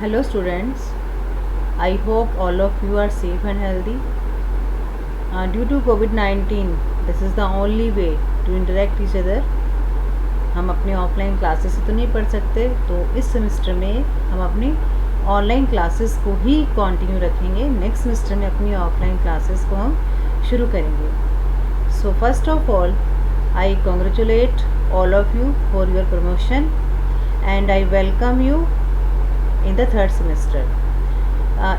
Hello students, I hope all of you are safe and healthy. Due to COVID-19, this is the only way to interact each other. हम अपने offline classes तो नहीं पढ़ सकते, तो इस semester में हम अपनी ऑनलाइन क्लासेस को ही कंटिन्यू रखेंगे। नेक्स्ट सेमेस्टर में अपनी ऑफलाइन क्लासेस को हम शुरू करेंगे। So first of all I congratulate all of you for your promotion and I welcome you in the third semester.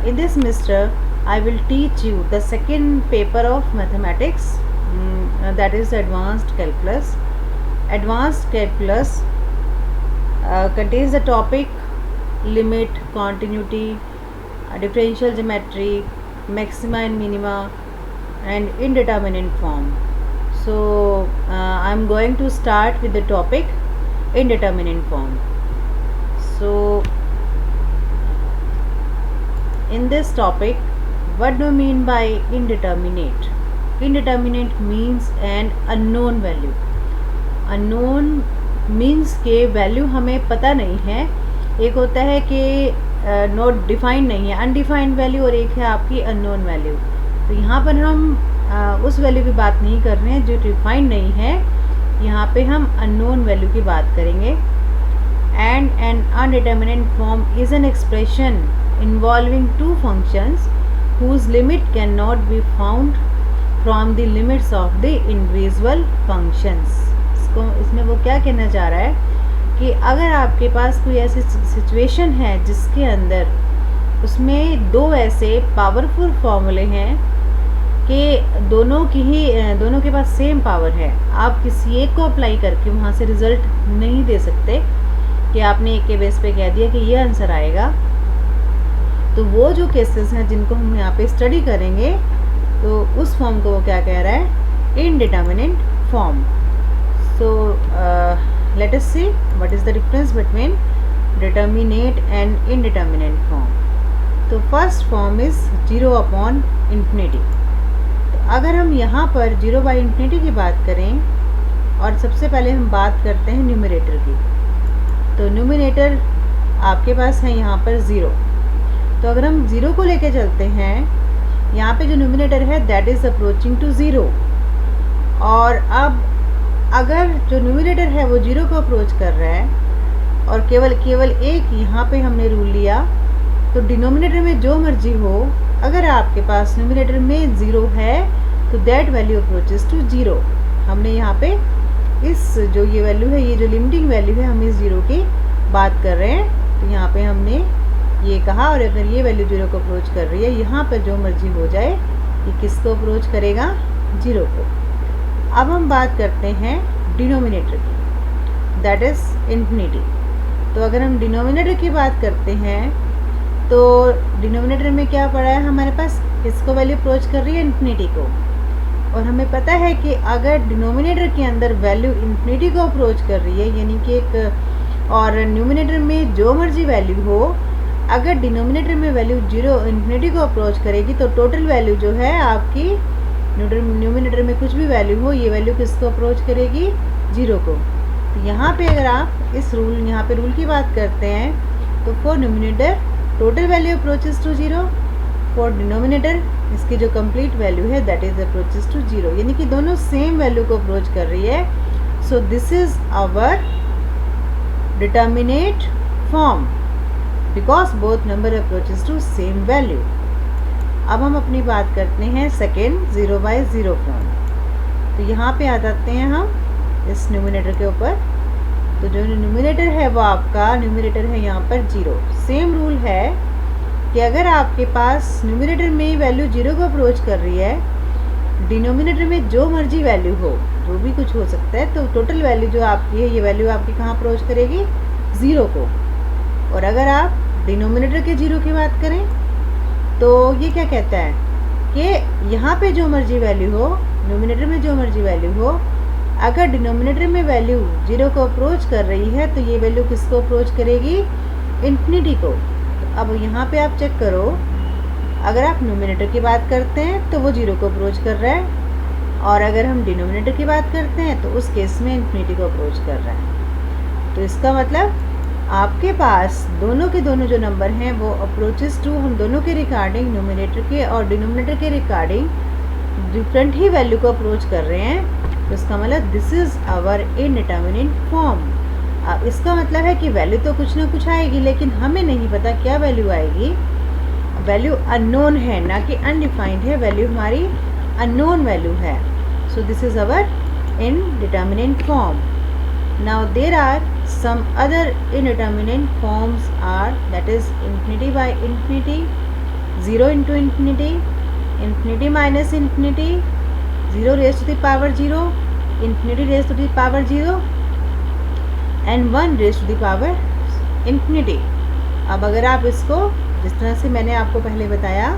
In this semester I will teach you the second paper of mathematics, that is advanced calculus. Advanced calculus contains the topic limit, continuity, differential geometry, maxima and minima and indeterminate form. So I am going to start with the topic indeterminate form. So in this topic, what do you mean by indeterminate? Indeterminate means an unknown value. Unknown means के value हमें पता नहीं है। एक होता है कि not defined नहीं है, अनडिफाइंड वैल्यू, और एक है आपकी अननोन वैल्यू। तो यहाँ पर हम उस वैल्यू की बात नहीं कर रहे हैं जो डिफाइंड नहीं है, यहाँ पे हम अननोन वैल्यू की बात करेंगे। And an indeterminate form is an expression involving two functions whose limit can not be found from the limits of the individual functions. इसमें वो क्या कहना चाह रहा है कि अगर आपके पास कोई ऐसी सिचुएशन है जिसके अंदर उसमें दो ऐसे पावरफुल फॉर्मूले हैं कि दोनों के पास सेम पावर है, आप किसी एक को अप्लाई करके वहाँ से रिज़ल्ट नहीं दे सकते कि आपने एक के बेस पे कह दिया कि ये आंसर आएगा। तो वो जो केसेस हैं जिनको हम यहाँ पे स्टडी करेंगे, तो उस फॉर्म को वो क्या कह रहा है, indeterminate form. So let us see what is the difference between determinate and indeterminate form. तो first form is 0 upon infinity. अगर हम यहाँ पर 0 बाई इंफिनिटी की बात करें, और सबसे पहले हम बात करते हैं न्यूमरेटर की, तो न्यूमरेटर आपके पास है यहाँ पर 0। तो अगर हम 0 को लेके चलते हैं, यहाँ पे जो न्यूमरेटर है दैट इज़ अप्रोचिंग टू 0, और अब अगर जो न्यूमरेटर है वो 0 को अप्रोच कर रहा है और केवल एक यहाँ पे हमने रूल लिया, तो डिनोमिनेटर में जो मर्जी हो, अगर आपके पास न्यूमरेटर में 0 है तो दैट वैल्यू अप्रोचेस टू 0। हमने यहाँ पे इस जो ये वैल्यू है, ये जो लिमिटिंग वैल्यू है, हम इस 0 की बात कर रहे हैं। तो यहाँ पे हमने ये कहा, और अगर ये वैल्यू 0 को अप्रोच कर रही है, यहाँ पर जो मर्जी हो जाए, ये किसको अप्रोच करेगा, 0 को। अब हम बात करते हैं डिनोमिनेटर की, दैट इज़ इन्फिनिटी। तो अगर हम डिनोमिनेटर की बात करते हैं, तो डिनोमिनेटर में क्या पड़ा है हमारे पास, किसको वैल्यू अप्रोच कर रही है, इन्फिनिटी को। और हमें पता है कि अगर डिनोमिनेटर के अंदर वैल्यू इन्फिनिटी को अप्रोच कर रही है, यानी कि एक, और न्यूमिनेटर में जो मर्जी वैल्यू हो, अगर डिनोमिनेटर में वैल्यू 0 इन्फिनिटी को अप्रोच करेगी, तो टोटल वैल्यू जो है आपकी न्यूमिनेटर में कुछ भी वैल्यू हो, ये वैल्यू किसको अप्रोच करेगी, 0 को। तो यहाँ पे अगर आप इस यहाँ पे रूल की बात करते हैं, तो for numerator total value approaches to 0, for denominator इसकी जो कंप्लीट वैल्यू है दैट इज अप्रोचेस टू 0, यानी कि दोनों सेम वैल्यू को अप्रोच कर रही है। So this is our determinate form because both number approaches to same value. अब हम अपनी बात करते हैं सेकेंड 0 बाई 0 फॉर्म। तो यहाँ पे आ जाते हैं हम इस न्यूमिनेटर के ऊपर। तो जो न्यूमिनेटर है वो आपका न्यूमिनेटर है यहाँ पर 0। सेम रूल है कि अगर आपके पास न्यूमिनेटर में वैल्यू 0 को अप्रोच कर रही है, डिनोमिनेटर में जो मर्जी वैल्यू हो, जो भी कुछ हो सकता है, तो टोटल वैल्यू जो आपकी है, ये वैल्यू आपकी कहाँ अप्रोच करेगी, 0 को। और अगर आप डिनोमिनेटर के 0 की बात करें, तो ये क्या कहता है कि यहाँ पे जो मर्जी वैल्यू हो, न्यूमिनेटर में जो मर्जी वैल्यू हो, अगर डिनोमिनेटर में वैल्यू 0 को अप्रोच कर रही है, तो ये वैल्यू किसको अप्रोच करेगी, इन्फिनिटी को। तो अब यहाँ पे आप चेक करो, अगर आप न्यूमिनेटर की बात करते हैं तो वो 0 को अप्रोच कर रहा है, और अगर हम डिनोमिनेटर की बात करते हैं तो उस केस में इन्फिनिटी को अप्रोच कर रहा है। तो इसका मतलब आपके पास दोनों के दोनों जो नंबर हैं वो अप्रोचेस टू, हम दोनों के रिगार्डिंग न्यूमरेटर के और डिनोमिनेटर के रिगार्डिंग डिफरेंट ही वैल्यू को अप्रोच कर रहे हैं, तो इसका मतलब this is our indeterminate form. इसका मतलब है कि वैल्यू तो कुछ ना कुछ आएगी, लेकिन हमें नहीं पता क्या वैल्यू आएगी। वैल्यू अननोन है, ना कि अनडिफाइंड है, वैल्यू हमारी अननोन वैल्यू है। So this is our indeterminate form. Now there are some other indeterminate forms are, that is infinity by infinity, 0 into infinity, infinity minus infinity, 0 raised to the power 0, infinity raised to the power 0 and 1 raised to the power infinity। अब अगर आप इसको जिस तरह से मैंने आपको पहले बताया,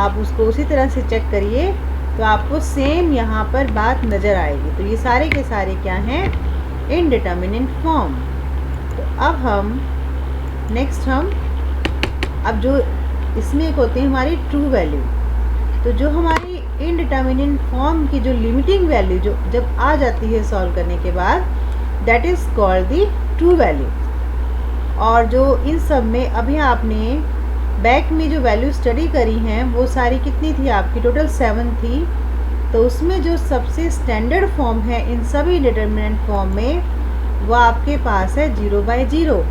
आप उसको उसी तरह से चेक करिए तो आपको सेम यहाँ पर बात नज़र आएगी। तो ये सारे के सारे क्या हैं? Indeterminate form. तो अब हम नेक्स्ट अब जो इसमें एक होती है हमारी ट्रू वैल्यू। तो जो हमारी इनडिटर्मिनेट फॉर्म की जो लिमिटिंग वैल्यू जो जब आ जाती है सॉल्व करने के बाद, that is called the true value. और जो इन सब में अभी आपने बैक में जो वैल्यू स्टडी करी हैं वो सारी कितनी थी आपकी? टोटल 7 थी। तो उसमें जो सबसे स्टैंडर्ड फॉर्म है इन सभी डिटर्मिनेंट फॉर्म में, वो आपके पास है 0/0।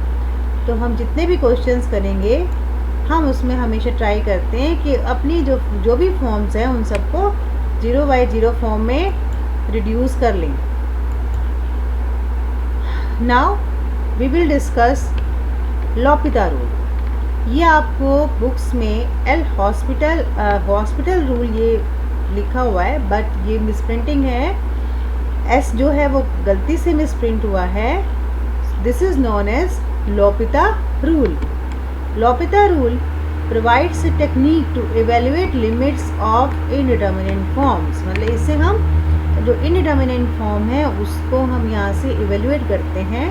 तो हम जितने भी क्वेश्चंस करेंगे हम उसमें हमेशा ट्राई करते हैं कि अपनी जो भी फॉर्म्स हैं उन सबको 0/0 फॉर्म में रिड्यूस कर लें। Now we will discuss L'Hopital rule. ये आपको बुक्स में हॉस्पिटल रूल ये लिखा हुआ है, बट ये मिसप्रिंटिंग है। एस जो है वो गलती से मिसप्रिंट हुआ है। This is known as L'Hopital rule. L'Hopital rule provides a technique to evaluate limits of indeterminate forms. मतलब इससे हम जो इनडिटर्मिनेट फॉर्म है उसको हम यहाँ से एवेल्युएट करते हैं।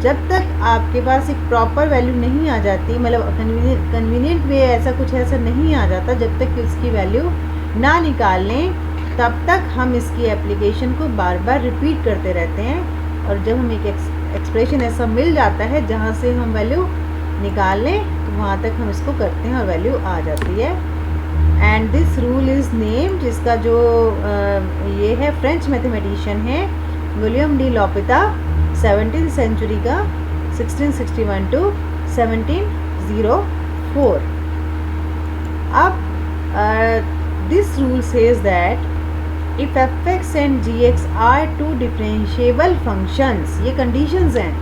जब तक आपके पास एक प्रॉपर वैल्यू नहीं आ जाती, मतलब कन्वीनियंट वे ऐसा नहीं आ जाता, जब तक कि उसकी वैल्यू ना निकाल लें तब तक हम इसकी एप्लीकेशन को बार बार रिपीट करते रहते हैं। और जब हमें एक एक्सप्रेशन ऐसा मिल जाता है जहाँ से हम वैल्यू निकाल लें तो वहाँ तक हम इसको करते हैं और वैल्यू आ जाती है। And this rule is name, जिसका जो ये है फ्रेंच मैथमेटिशियन है विलियम डी लॉपिता, 17th सेंचुरी का, 1661 to 1704। अब this rule says that if fx and gx are two differentiable functions, ये conditions हैं,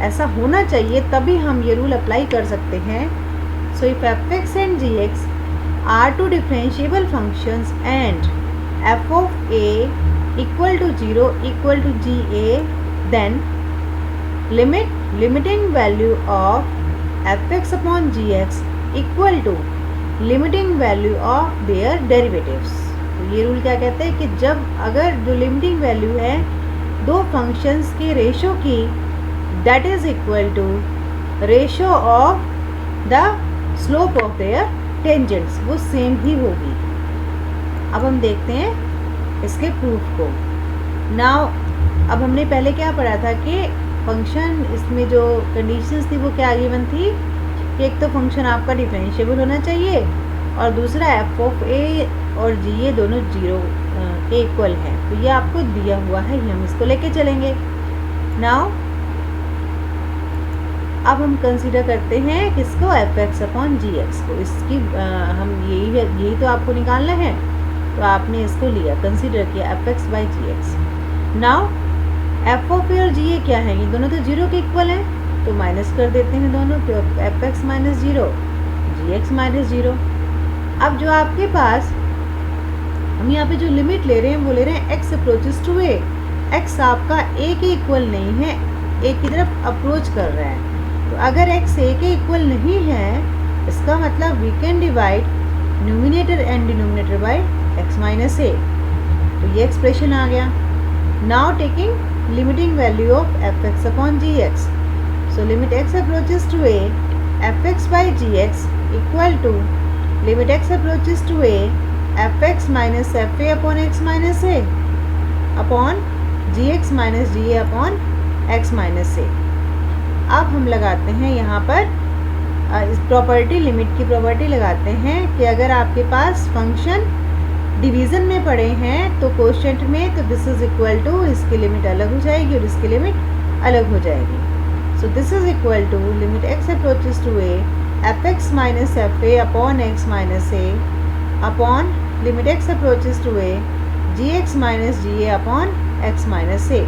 ऐसा होना चाहिए तभी हम ये रूल अप्लाई कर सकते हैं। so if fx and gx are two differentiable functions and f of a equal to 0 equal to ga, then limiting value of fx upon gx equal to limiting value of their derivatives. तो ये rule क्या कहते हैं कि जब अगर जो limiting value है दो फंक्शंस के रेशो की, that is equal to ratio of the slope of their tangents, वो सेम ही होगी। अब हम देखते हैं इसके प्रूफ को। नाउ अब हमने पहले क्या पढ़ा था कि फंक्शन, इसमें जो कंडीशंस थी वो क्या गिवन थी कि एक तो फंक्शन आपका डिफरेंशिएबल होना चाहिए और दूसरा एफ ऑफ ए और जी ये दोनों 0 के इक्वल है। तो ये आपको दिया हुआ है, ये हम इसको लेके चलेंगे। नाउ अब हम कंसीडर करते हैं किसको? F X upon G x को। इसकी हम यही तो आपको निकालना है, तो आपने इसको लिया, कंसीडर किया F X by G X. Now F of A और जी ए क्या है? ये दोनों तो 0 के इक्वल हैं, तो माइनस कर देते हैं दोनों, तो एफ एक्स माइनस 0 जी एक्स माइनस 0। अब जो आपके पास हम यहाँ पे जो लिमिट ले रहे हैं वो ले रहे हैं x approaches to a. X आपका ए के इक्वल नहीं है, ए की तरफ अप्रोच कर रहा है। तो अगर एक्स ए के इक्वल नहीं है, इसका मतलब we can divide numerator and denominator by X minus A. तो ये एक्सप्रेशन आ गया। Now taking limiting value of F X upon G X. So limit x approaches to a, fx by gx equal to limit x approaches to a, fx minus fa upon x minus a upon gx minus ga upon x minus a। अब हम लगाते हैं यहाँ पर इस property, limit की property लगाते हैं कि अगर आपके पास फंक्शन डिवीज़न में पड़े हैं तो कोशेंट में, तो दिस इज़ इक्वल टू, इसकी लिमिट अलग हो जाएगी और इसकी लिमिट अलग हो जाएगी। So this is equal to limit x approaches to a F X minus F A upon X minus A upon limit x approaches to a G X minus G A upon X minus A.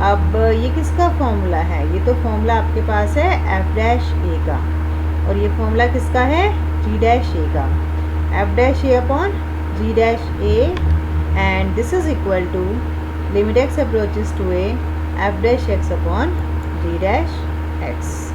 अब ये किसका formula है? ये तो formula आपके पास है F dash a का, और ये फॉर्मूला किसका है? जी डैश ए का, f dash a upon g dash a, and this is equal to limit x approaches to a f dash x upon g dash x.